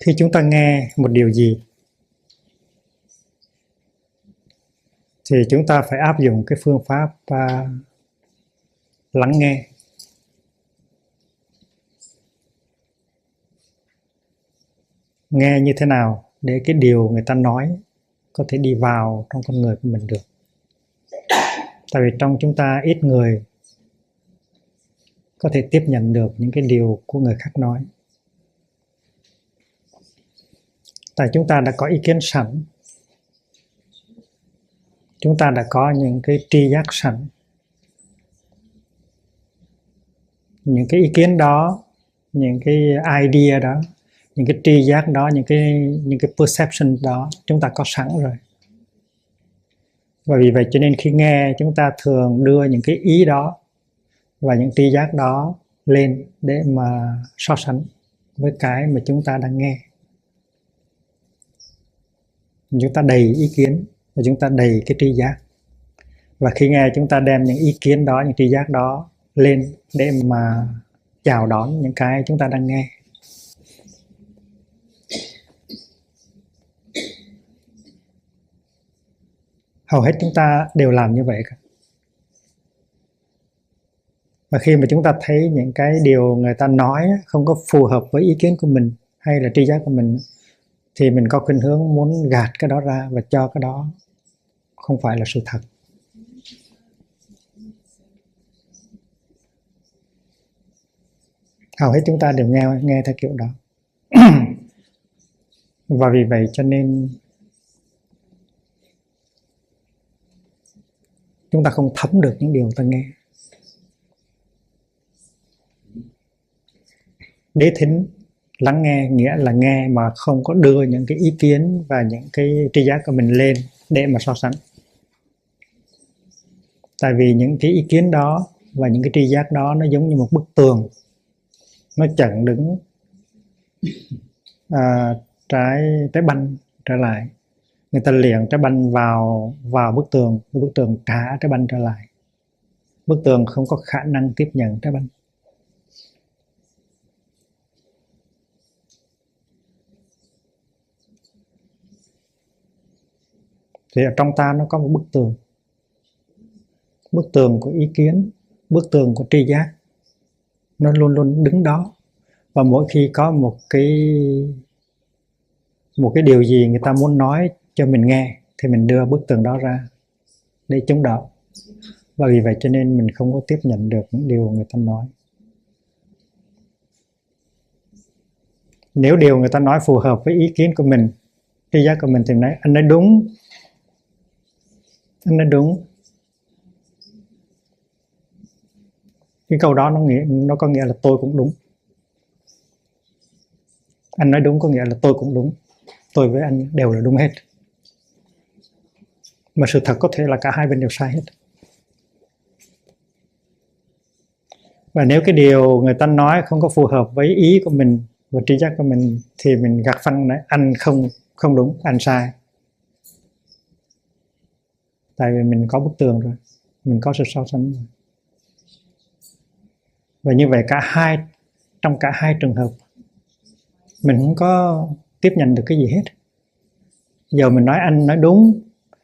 Khi chúng ta nghe một điều gì thì chúng ta phải áp dụng cái phương pháp lắng nghe. Nghe như thế nào để cái điều người ta nói có thể đi vào trong con người của mình được. Tại vì trong chúng ta ít người có thể tiếp nhận được những cái điều của người khác nói. Tại chúng ta đã có ý kiến sẵn, chúng ta đã có những cái tri giác sẵn. Những cái ý kiến đó, những cái idea đó, những cái tri giác đó, những cái perception đó chúng ta có sẵn rồi. Và vì vậy cho nên khi nghe chúng ta thường đưa những cái ý đó và những tri giác đó lên để mà so sánh với cái mà chúng ta đang nghe. Chúng ta đầy ý kiến và chúng ta đầy cái tri giác. Và khi nghe chúng ta đem những ý kiến đó, những tri giác đó lên để mà chào đón những cái chúng ta đang nghe. Hầu hết chúng ta đều làm như vậy cả. Và khi mà chúng ta thấy những cái điều người ta nói không có phù hợp với ý kiến của mình hay là tri giác của mình, thì mình có khuynh hướng muốn gạt cái đó ra và cho cái đó không phải là sự thật. Hầu hết chúng ta đều nghe theo kiểu đó. Và vì vậy cho nên chúng ta không thấm được những điều ta nghe. Đế thính, lắng nghe nghĩa là nghe mà không có đưa những cái ý kiến và những cái tri giác của mình lên để mà so sánh. Tại vì những cái ý kiến đó và những cái tri giác đó nó giống như một bức tường, nó chặn đứng trái banh trở lại. Người ta liệng trái banh vào bức tường trả trái banh trở lại. Bức tường không có khả năng tiếp nhận trái banh. Thì ở trong ta nó có một bức tường của ý kiến, bức tường của tri giác, nó luôn luôn đứng đó. Và mỗi khi có một cái điều gì người ta muốn nói cho mình nghe thì mình đưa bức tường đó ra để chống đỡ. Và vì vậy cho nên mình không có tiếp nhận được những điều người ta nói. Nếu điều người ta nói phù hợp với ý kiến của mình, tri giác của mình, thì nói anh nói đúng, anh nói đúng. Cái câu đó nó có nghĩa là tôi cũng đúng. Anh nói đúng có nghĩa là tôi cũng đúng. Tôi với anh đều là đúng hết. Mà sự thật có thể là cả hai bên đều sai hết. Và nếu cái điều người ta nói không có phù hợp với ý của mình và tri giác của mình, thì mình gạt phăng nói anh không đúng, anh sai. Tại vì mình có bức tường rồi, mình có sự so sánh rồi. Và như vậy trong cả hai trường hợp mình không có tiếp nhận được cái gì hết. Giờ mình nói anh nói đúng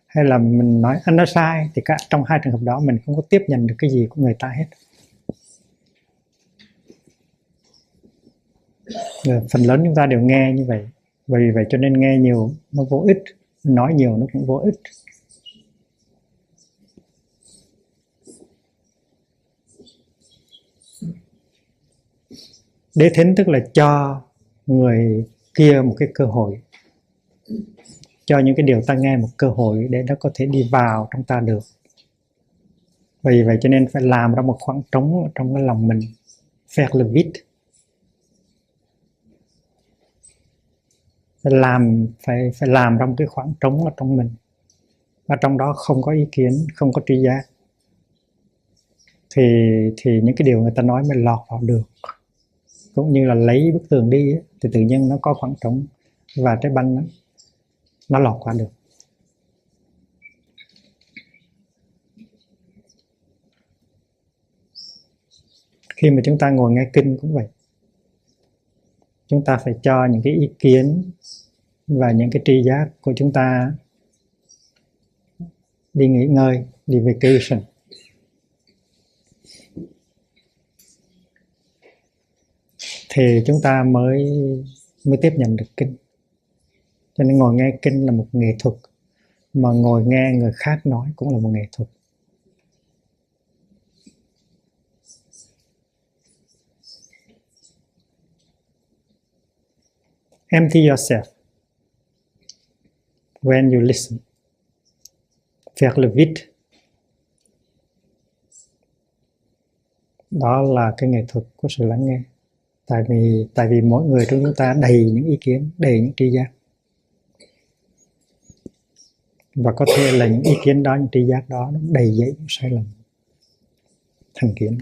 hay là mình nói anh nói sai, thì trong hai trường hợp đó mình không có tiếp nhận được cái gì của người ta hết. Rồi, phần lớn chúng ta đều nghe như vậy. Và vì vậy cho nên nghe nhiều nó vô ích, nói nhiều nó cũng vô ích. Đế thính tức là cho người kia một cái cơ hội, cho những cái điều ta nghe một cơ hội để nó có thể đi vào trong ta được. Vì vậy cho nên phải làm ra một khoảng trống ở trong cái lòng mình, faire le vide. Phải làm ra một cái khoảng trống ở trong mình, và trong đó không có ý kiến, không có tri giác, thì những cái điều người ta nói mới lọt vào được. Cũng như là lấy bức tường đi thì tự nhiên nó có khoảng trống và trái banh nó lọt qua được. Khi mà chúng ta ngồi nghe kinh cũng vậy. chúng ta phải cho những cái ý kiến và những cái tri giác của chúng ta đi nghỉ ngơi, đi vacation. Thì chúng ta mới tiếp nhận được kinh. Cho nên ngồi nghe kinh là một nghệ thuật, mà ngồi nghe người khác nói cũng là một nghệ thuật. Empty yourself when you listen. Faire le vide. Đó là cái nghệ thuật của sự lắng nghe. Tại vì mỗi người trong chúng ta đầy những ý kiến, đầy những tri giác. Và có thể là những ý kiến đó, những tri giác đó nó đầy dẫy những sai lầm, thành kiến.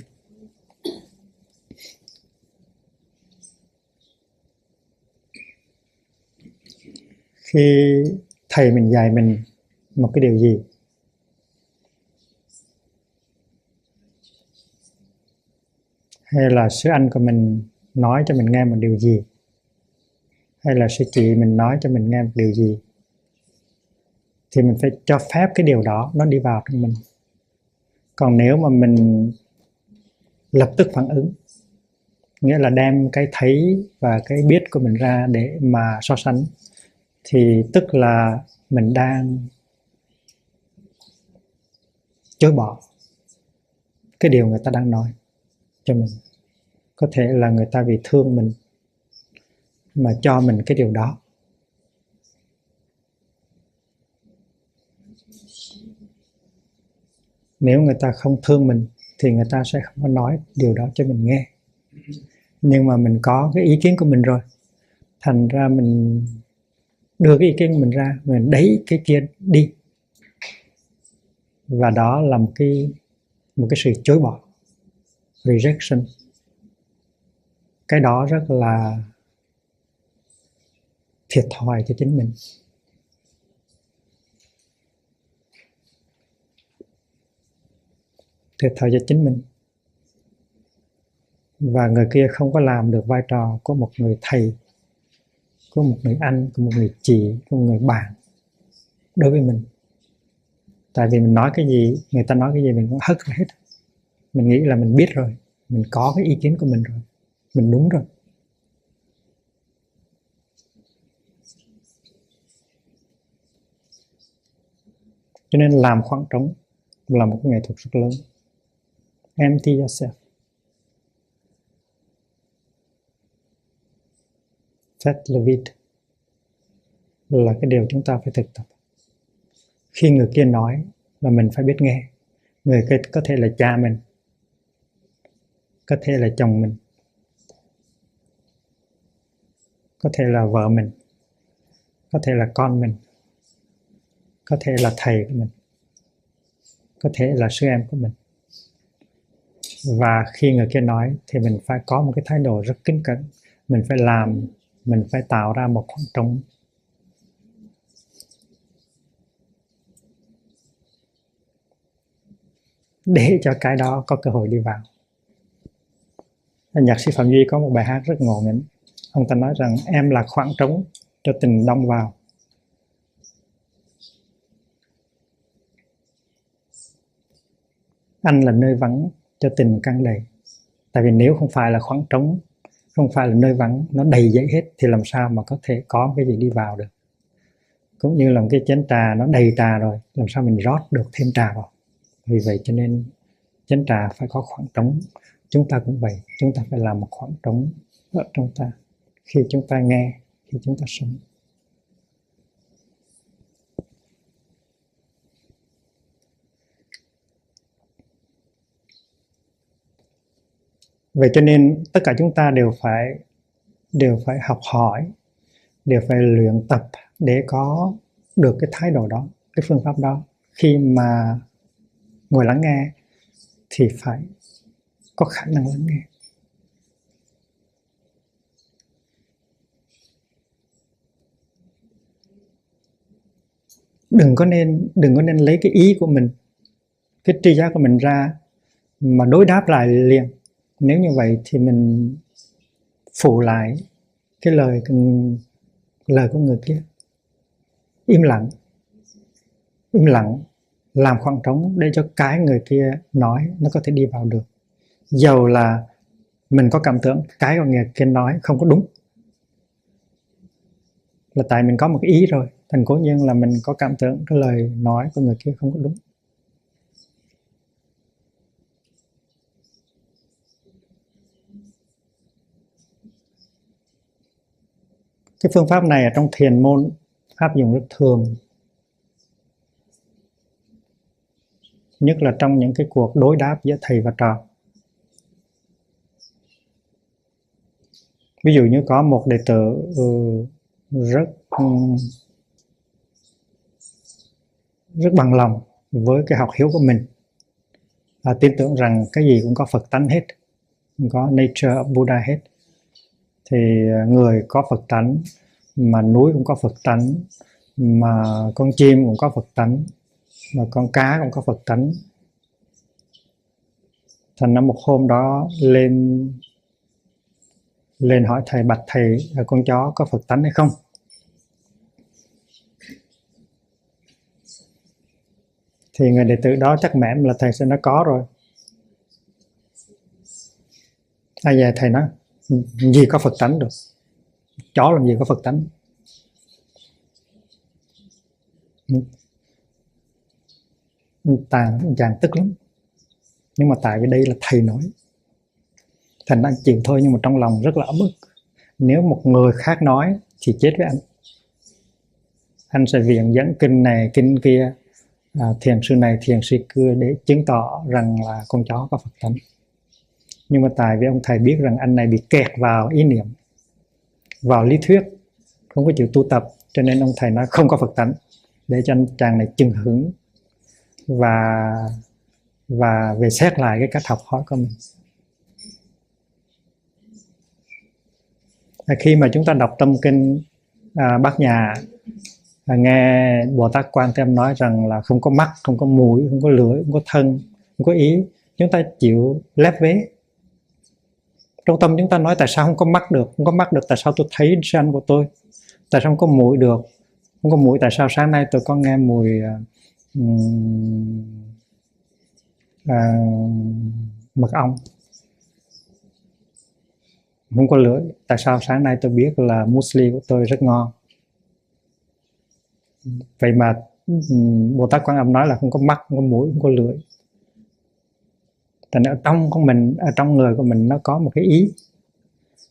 Khi thầy mình dạy mình một cái điều gì, hay là sư anh của mình nói cho mình nghe một điều gì, hay là sư chị mình nói cho mình nghe một điều gì, thì mình phải cho phép cái điều đó nó đi vào trong mình. Còn nếu mà mình lập tức phản ứng, nghĩa là đem cái thấy và cái biết của mình ra để mà so sánh, thì tức là mình đang chối bỏ cái điều người ta đang nói cho mình. Có thể là người ta vì thương mình mà cho mình cái điều đó. Nếu người ta không thương mình thì người ta sẽ không có nói điều đó cho mình nghe. Nhưng mà mình có cái ý kiến của mình rồi, thành ra mình đưa cái ý kiến của mình ra, mình đẩy cái kia đi. Và đó là một cái sự chối bỏ, rejection. Cái đó rất là thiệt thòi cho chính mình. Thiệt thòi cho chính mình. Và người kia không có làm được vai trò của một người thầy, của một người anh, của một người chị, của một người bạn đối với mình. Tại vì mình nói cái gì, người ta nói cái gì mình cũng hất ra hết. Mình nghĩ là mình biết rồi, mình có cái ý kiến của mình rồi, mình đúng rồi. Cho nên làm khoảng trống là một cái nghệ thuật rất lớn. Empty yourself. Faites le vide là cái điều chúng ta phải thực tập. Khi người kia nói là mình phải biết nghe. Người kia có thể là cha mình, có thể là chồng mình, có thể là vợ mình, có thể là con mình, có thể là thầy của mình, có thể là sư em của mình. Và khi người kia nói thì mình phải có một cái thái độ rất kính cẩn. Mình phải làm, mình phải tạo ra một khoảng trống để cho cái đó có cơ hội đi vào. Nhạc sĩ Phạm Duy có một bài hát rất ngộ nghĩnh. Ông ta nói rằng em là khoảng trống cho tình đông vào. Anh là nơi vắng cho tình căng đầy. Tại vì nếu không phải là khoảng trống, không phải là nơi vắng, nó đầy dẫy hết, thì làm sao mà có thể có cái gì đi vào được. Cũng như là một cái chén trà nó đầy trà rồi, làm sao mình rót được thêm trà vào. Vì vậy cho nên chén trà phải có khoảng trống. Chúng ta cũng vậy, chúng ta phải làm một khoảng trống ở trong ta. Khi chúng ta nghe, khi chúng ta sống. Vậy cho nên tất cả chúng ta đều phải học hỏi, đều phải luyện tập để có được cái thái độ đó, cái phương pháp đó. Khi mà ngồi lắng nghe thì phải có khả năng lắng nghe. Đừng có nên lấy cái ý của mình, cái tri giác của mình ra mà đối đáp lại liền. Nếu như vậy thì mình phụ lại cái lời của người kia. Im lặng làm khoảng trống để cho cái người kia nói nó có thể đi vào được. Dầu là mình có cảm tưởng cái người kia nói không có đúng, là tại mình có một ý rồi, thành cố nhiên là mình có cảm tưởng cái lời nói của người kia không có đúng. Cái phương pháp này ở trong thiền môn áp dụng rất thường, nhất là trong những cái cuộc đối đáp giữa thầy và trò. Ví dụ như có một đệ tử rất bằng lòng với cái học hiếu của mình, và tin tưởng rằng cái gì cũng có Phật tánh hết, cũng có nature of Buddha hết. Thì người có Phật tánh, mà núi cũng có Phật tánh, mà con chim cũng có Phật tánh, mà con cá cũng có Phật tánh. Thành ra một hôm đó lên hỏi thầy, bạch thầy, con chó có Phật tánh hay không? Thì người đệ tử đó chắc mẻm là thầy sẽ nói có rồi. Ai về thầy nói gì có Phật tánh được, chó làm gì có Phật tánh. Chàng tức lắm, nhưng mà tại vì đây là thầy nói, thành đang chịu thôi, nhưng mà trong lòng rất là ấm ức. Nếu một người khác nói thì chết với anh sẽ viện dẫn kinh này kinh kia, thiền sư này thiền sư kia để chứng tỏ rằng là con chó có Phật tánh. Nhưng mà tại vì ông thầy biết rằng anh này bị kẹt vào ý niệm, vào lý thuyết, không có chịu tu tập, cho nên ông thầy nói không có Phật tánh, để cho anh chàng này chừng hững và về xét lại cái cách học hỏi của mình. Khi mà chúng ta đọc tâm kinh Bát Nhã, nghe Bồ Tát Quan Thế Âm nói rằng là không có mắt, không có mũi, không có lưỡi, không có thân, không có ý, chúng ta chịu lép vế. Trong tâm chúng ta nói tại sao không có mắt được? Không có mắt được, tại sao tôi thấy răng của tôi? Tại sao không có mũi được? Không có mũi, tại sao sáng nay tôi có nghe mùi mật ong? Không có lưỡi, tại sao sáng nay tôi biết là muesli của tôi rất ngon? Vậy mà Bồ Tát Quan Âm nói là không có mắt, không có mũi, không có lưỡi. Tại ở trong của mình, ở trong người của mình nó có một cái ý,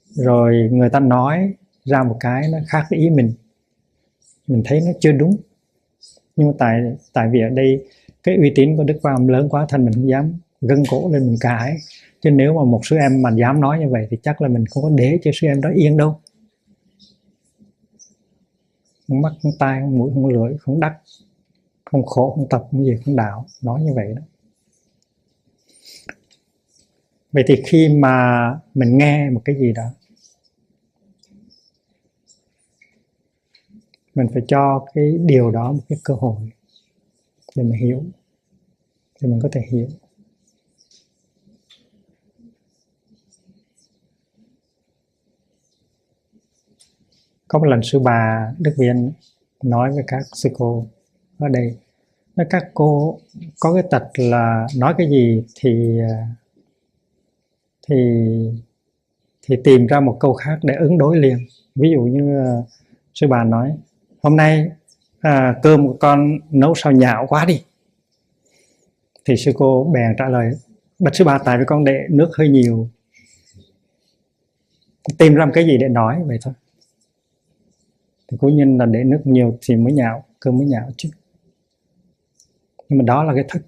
rồi người ta nói ra một cái nó khác cái ý mình thấy nó chưa đúng. Nhưng mà tại vì ở đây cái uy tín của Đức Quan Âm lớn quá, thành mình không dám gân cổ lên mình cãi. Chứ nếu mà một sư em mà dám nói như vậy thì chắc là mình không có để cho sư em đó yên đâu. Không mắt, không tai, không mũi, không lưỡi, không đắc, không khổ, không tập, không gì, không đạo, nói như vậy đó. Vậy thì khi mà mình nghe một cái gì đó, mình phải cho cái điều đó một cái cơ hội để mình hiểu, để mình có thể hiểu. Có một lần sư bà Đức Viên nói với các sư cô ở đây, nói các cô có cái tật là nói cái gì thì tìm ra một câu khác để ứng đối liền. Ví dụ như sư bà nói hôm nay cơm của con nấu sao nhão quá đi, thì sư cô bèn trả lời bạch sư bà tại vì con để nước hơi nhiều. Tìm ra một cái gì để nói vậy thôi. Thì cố nhiên là để nước nhiều thì mới nhão, cơm mới nhão chứ. Nhưng mà đó là cái thói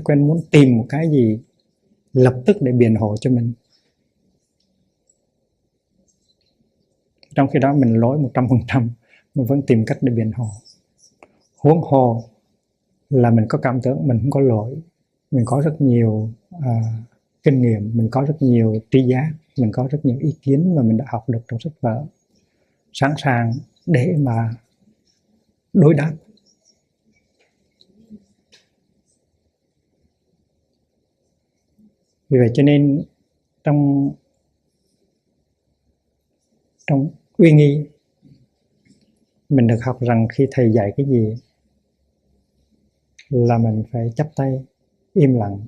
quen muốn tìm một cái gì lập tức để biện hộ cho mình. Trong khi đó mình lỗi 100%, mình vẫn tìm cách để biện hộ. Huống hồ là mình có cảm tưởng mình không có lỗi, mình có rất nhiều kinh nghiệm, mình có rất nhiều tri giác, mình có rất nhiều ý kiến mà mình đã học được trong sách vở, sẵn sàng để mà đối đáp. Vì vậy cho nên trong trong uy nghi. Mình được học rằng khi thầy dạy cái gì là mình phải chắp tay im lặng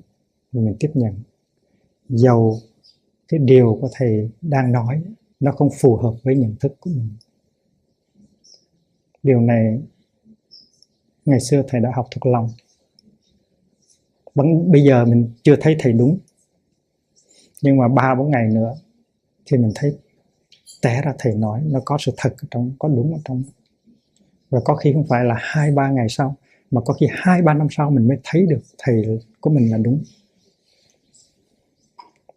và mình tiếp nhận, dầu cái điều của thầy đang nói nó không phù hợp với nhận thức của mình. Điều này ngày xưa thầy đã học thuộc lòng. Bây giờ mình chưa thấy thầy đúng, nhưng mà 3-4 ngày nữa thì mình thấy té ra thầy nói nó có sự thật ở trong, có đúng ở trong. Và có khi không phải là 2-3 ngày sau, mà có khi 2-3 năm sau mình mới thấy được thầy của mình là đúng.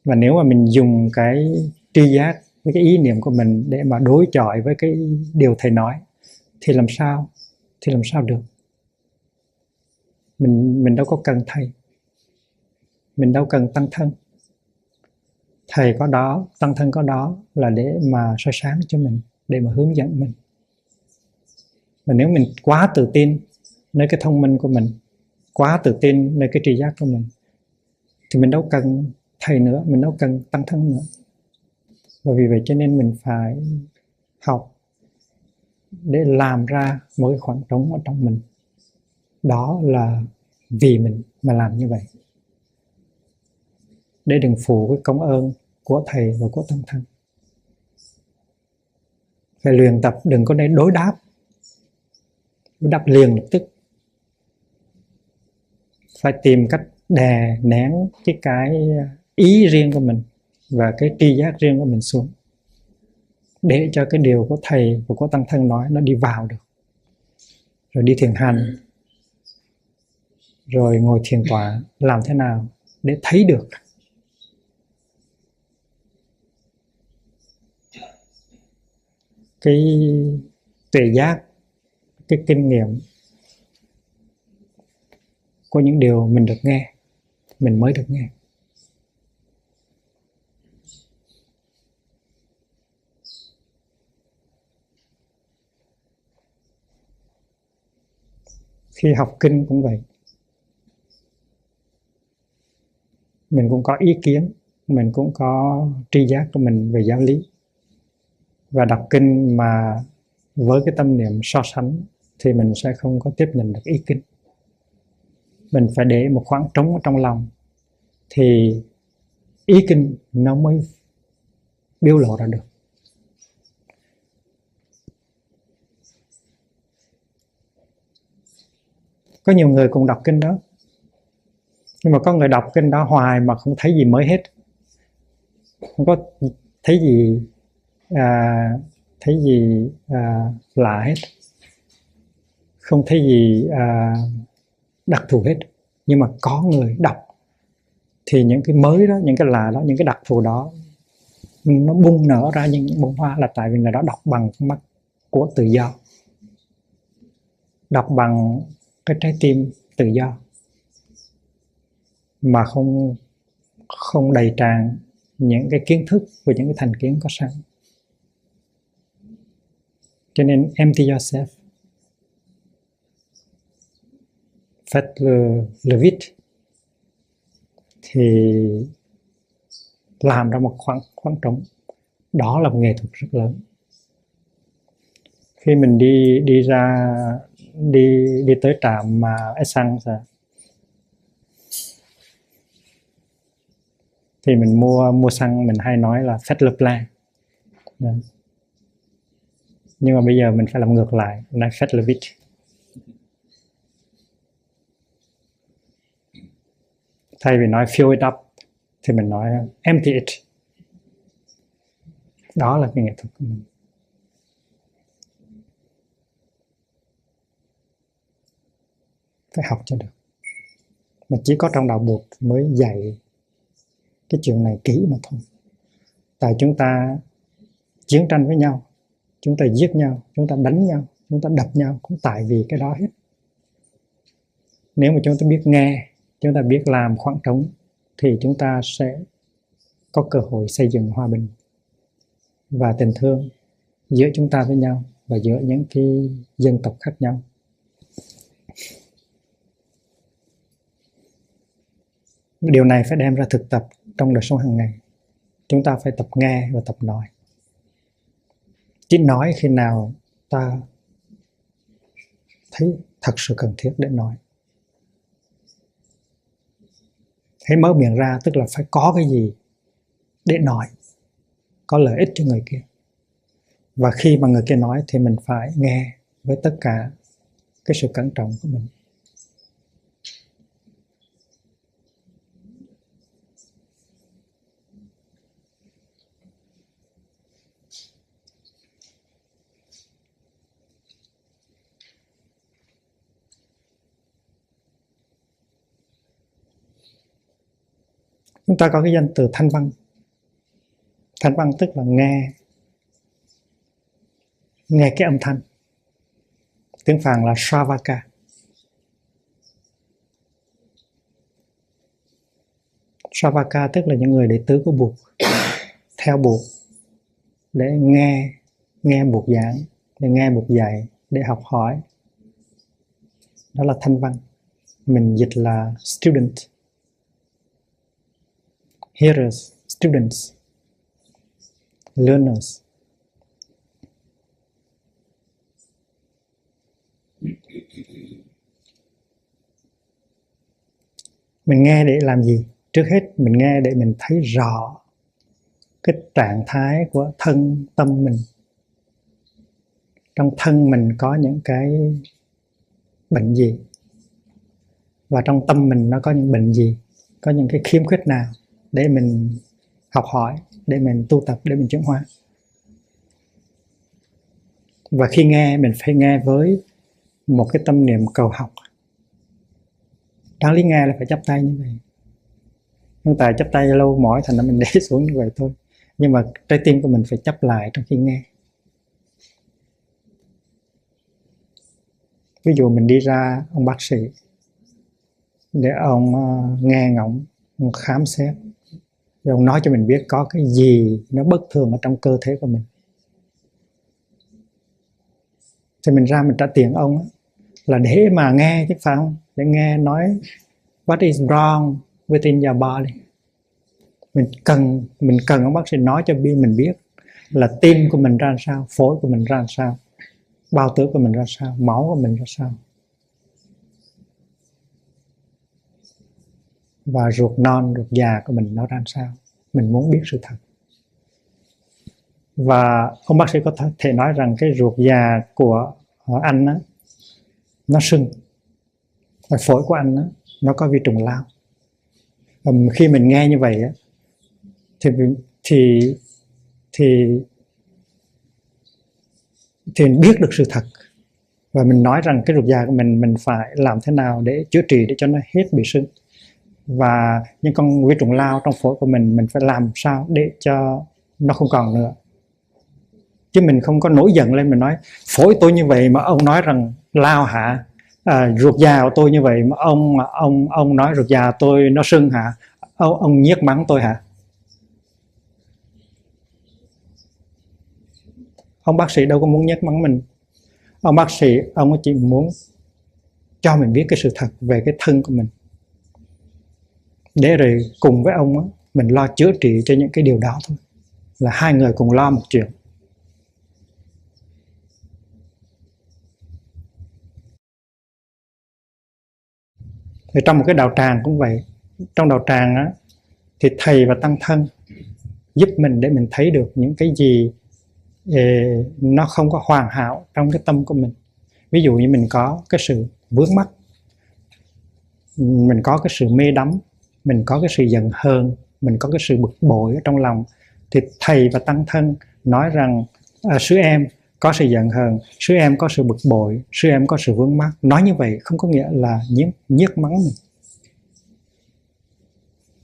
Và nếu mà mình dùng cái tri giác với cái ý niệm của mình để mà đối chọi với cái điều thầy nói thì làm sao được. Mình đâu có cần thầy, mình đâu cần tăng thân. Thầy có đó, tăng thân có đó là để mà soi sáng cho mình, để mà hướng dẫn mình. Và nếu mình quá tự tin nơi cái thông minh của mình, quá tự tin nơi cái tri giác của mình, thì mình đâu cần thầy nữa, mình đâu cần tăng thân nữa. Và vì vậy cho nên mình phải học để làm ra một cái khoảng trống ở trong mình. Đó là vì mình mà làm như vậy, để đừng phụ cái công ơn của thầy và của tăng thân. Phải luyện tập, đừng có nên đối đáp liền lập tức. Phải tìm cách đè nén cái ý riêng của mình và cái tri giác riêng của mình xuống, để cho cái điều của thầy và của tăng thân nói nó đi vào được. Rồi đi thiền hành, rồi ngồi thiền tọa, làm thế nào để thấy được. Cái tuệ giác, cái kinh nghiệm của những điều mình được nghe, mình mới được nghe. Khi học kinh cũng vậy. Mình cũng có ý kiến, mình cũng có tri giác của mình về giáo lý. Và đọc kinh mà với cái tâm niệm so sánh thì mình sẽ không có tiếp nhận được ý kinh. Mình phải để một khoảng trống ở trong lòng thì ý kinh nó mới biểu lộ ra được. Có nhiều người cùng đọc kinh đó, nhưng mà có người đọc kinh đó hoài mà không thấy gì mới hết, không có thấy gì lạ hết, không thấy gì đặc thù hết. Nhưng mà có người đọc thì những cái mới đó, những cái lạ đó, những cái đặc thù đó nó bung nở ra những bông hoa, là tại vì người đó đọc bằng mắt của tự do, đọc bằng cái trái tim tự do, mà không đầy tràn những cái kiến thức và những cái thành kiến có sẵn. Cho nên empty yourself, faites le vide, thì làm ra một khoảng trống. Đó là một nghệ thuật rất lớn. Khi mình đi tới trạm mà essence thì mình mua xăng, mình hay nói là faites le plein. Nhưng mà bây giờ mình phải làm ngược lại, là faites le vide. Thay vì nói fill it up thì mình nói empty it. Đó là cái nghệ thuật của mình. Phải học cho được. Mà chỉ có trong đạo Bụt mới dạy cái chuyện này kỹ mà thôi. Tại chúng ta chiến tranh với nhau, chúng ta giết nhau, chúng ta đánh nhau, chúng ta đập nhau cũng tại vì cái đó hết. Nếu mà chúng ta biết nghe, chúng ta biết làm khoảng trống thì chúng ta sẽ có cơ hội xây dựng hòa bình và tình thương giữa chúng ta với nhau và giữa những cái dân tộc khác nhau. Điều này phải đem ra thực tập trong đời sống hàng ngày. Chúng ta phải tập nghe và tập nói. Chỉ nói khi nào ta thấy thật sự cần thiết để nói. Hãy mở miệng ra tức là phải có cái gì để nói, có lợi ích cho người kia. Và khi mà người kia nói thì mình phải nghe với tất cả cái sự cẩn trọng của mình. Chúng ta có cái danh từ thanh văn. Thanh văn tức là nghe cái âm thanh. Tiếng Phạn là Sravaka. Sravaka tức là những người đệ tử của Bụt, theo Bụt để nghe Bụt giảng, để nghe Bụt dạy, để học hỏi. Đó là thanh văn. Mình dịch là student. Hearers, students, learners. Mình nghe để làm gì? Trước hết mình nghe để mình thấy rõ cái trạng thái của thân tâm mình. Trong thân mình có những cái bệnh gì? Và trong tâm mình nó có những bệnh gì? Có những cái khiếm khuyết nào để mình học hỏi, để mình tu tập, để mình chuyển hóa. Và khi nghe, mình phải nghe với một cái tâm niệm cầu học. Đáng lý nghe là phải chắp tay như vậy. Nhưng tại chắp tay lâu mỏi thành ra mình để xuống như vậy thôi. Nhưng mà trái tim của mình phải chắp lại trong khi nghe. Ví dụ mình đi ra ông bác sĩ để ông nghe ngóng, ông khám xét, rồi ông nói cho mình biết có cái gì nó bất thường ở trong cơ thể của mình. Thì mình ra mình trả tiền ông là để mà nghe chứ phải không? Để nghe nói what is wrong within your body. Mình cần ông bác sĩ nói cho mình biết là tim của mình ra sao, phổi của mình ra sao, bao tử của mình ra sao, máu của mình ra sao, và ruột non, ruột già của mình nó ra sao. Mình muốn biết sự thật. Và ông bác sĩ có thể nói rằng cái ruột già của anh á, nó sưng, và phổi của anh á, nó có vi trùng lao. Khi mình nghe như vậy á, thì mình biết được sự thật. Và mình nói rằng cái ruột già của mình phải làm thế nào để chữa trị để cho nó hết bị sưng. Và những con vi trùng lao trong phổi của mình phải làm sao để cho nó không còn nữa. Chứ mình không có nổi giận lên mình nói phổi tôi như vậy mà ông nói rằng lao hả? Ruột già của tôi như vậy mà ông nói ruột già tôi nó sưng hả? Ông nhiếc mắng tôi hả? Ông bác sĩ đâu có muốn nhiếc mắng mình. Ông bác sĩ ông chỉ muốn cho mình biết cái sự thật về cái thân của mình, để rồi cùng với ông á, mình lo chữa trị cho những cái điều đó thôi. Là hai người cùng lo một chuyện. Thì trong một cái đạo tràng cũng vậy. Trong đạo tràng á, thì thầy và tăng thân giúp mình để mình thấy được những cái gì nó không có hoàn hảo trong cái tâm của mình. Ví dụ như mình có cái sự vướng mắc, mình có cái sự mê đắm, mình có cái sự giận hờn, mình có cái sự bực bội ở trong lòng, thì thầy và tăng thân nói rằng sư em có sự giận hờn, sư em có sự bực bội, sư em có sự vướng mắc. Nói như vậy không có nghĩa là nhiếc mắng mình,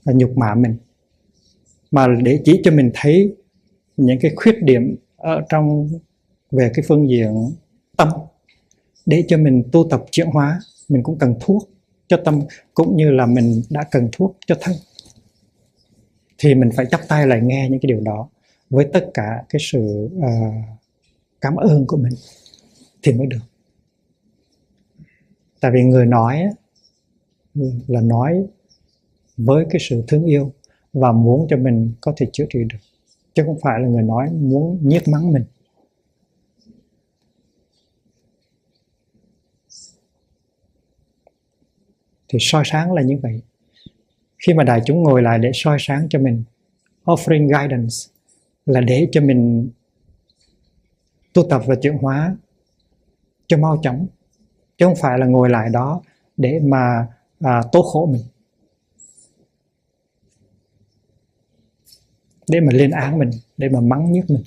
là nhục mạ mình, mà để chỉ cho mình thấy những cái khuyết điểm ở trong về cái phương diện tâm, để cho mình tu tập chuyển hóa. Mình cũng cần thuốc cho tâm, cũng như là mình đã cần thuốc cho thân. Thì mình phải chắp tay lại nghe những cái điều đó với tất cả cái sự cảm ơn của mình thì mới được. Tại vì người nói là nói với cái sự thương yêu và muốn cho mình có thể chữa trị được, chứ không phải là người nói muốn nhiếc mắng mình. Thì soi sáng là như vậy. Khi mà đại chúng ngồi lại để soi sáng cho mình, offering guidance, là để cho mình tu tập và chuyển hóa cho mau chóng, chứ không phải là ngồi lại đó để mà tố khổ mình, để mà lên án mình, để mà mắng nhiếc mình.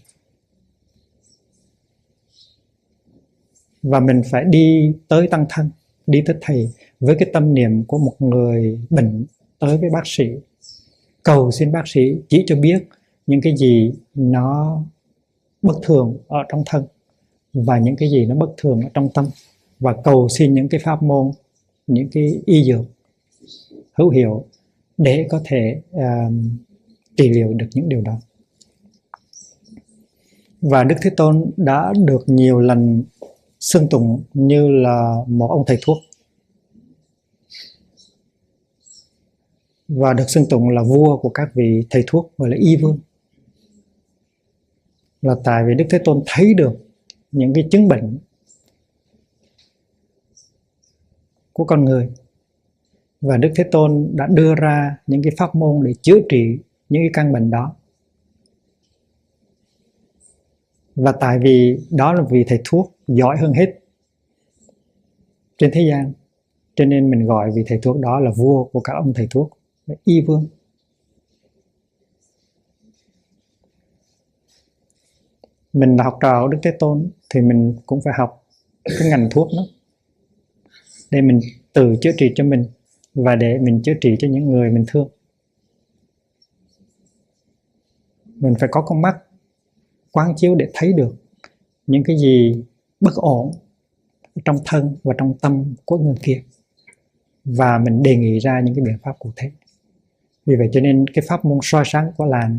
Và mình phải đi tới tăng thân, đi tới thầy với cái tâm niệm của một người bệnh tới với bác sĩ, cầu xin bác sĩ chỉ cho biết những cái gì nó bất thường ở trong thân và những cái gì nó bất thường ở trong tâm, và cầu xin những cái pháp môn, những cái y dược hữu hiệu để có thể trị liệu được những điều đó. Và Đức Thế Tôn đã được nhiều lần xưng tụng như là một ông thầy thuốc, và được xưng tụng là vua của các vị thầy thuốc, gọi là y vương. Là tại vì Đức Thế Tôn thấy được những cái chứng bệnh của con người, và Đức Thế Tôn đã đưa ra những cái pháp môn để chữa trị những cái căn bệnh đó. Và tại vì đó là vị thầy thuốc giỏi hơn hết trên thế gian, cho nên mình gọi vị thầy thuốc đó là vua của các ông thầy thuốc, y vương. Mình là học trò của Đức Thế Tôn thì mình cũng phải học cái ngành thuốc đó, để mình tự chữa trị cho mình và để mình chữa trị cho những người mình thương. Mình phải có con mắt quán chiếu để thấy được những cái gì bất ổn trong thân và trong tâm của người kia, và mình đề nghị ra những cái biện pháp cụ thể. Vì vậy cho nên cái pháp môn soi sáng của làng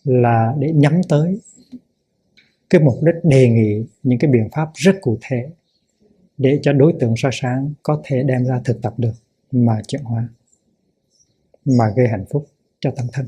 là để nhắm tới cái mục đích đề nghị những cái biện pháp rất cụ thể để cho đối tượng soi sáng có thể đem ra thực tập được, mà chuyển hóa, mà gây hạnh phúc cho tâm thân.